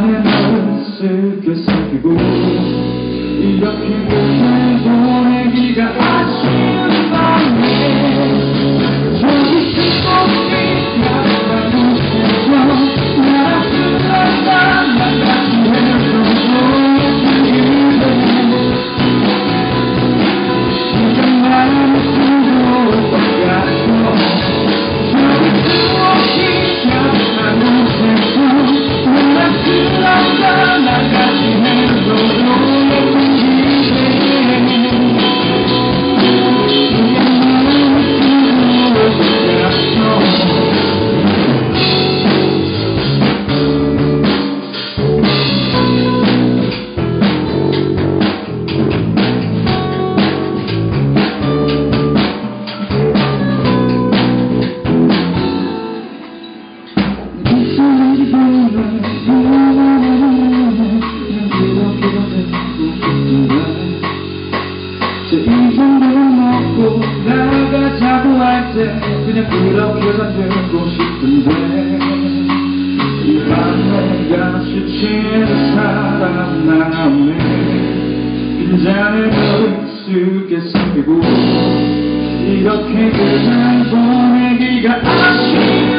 빈잔에 널 쓸게 생기고 이렇게 끝을 보내기가 아쉬운 밤에 저기 숨고기 약간 웃으며 나랑 끝났다 나같이 해줘도 지금 나를 숨겨올 것 같아 저기 숨고기 약간 웃으며 나랑 끝났다 나같이 해줘도 이 정도를 먹고 나가자고 할 때 그냥 그렇게만 되고 싶은데 이 밤 내가 스치는 사람 나오네 빈잔에 널 쓰게 생기고 이렇게 그냥 보내기가 아쉬워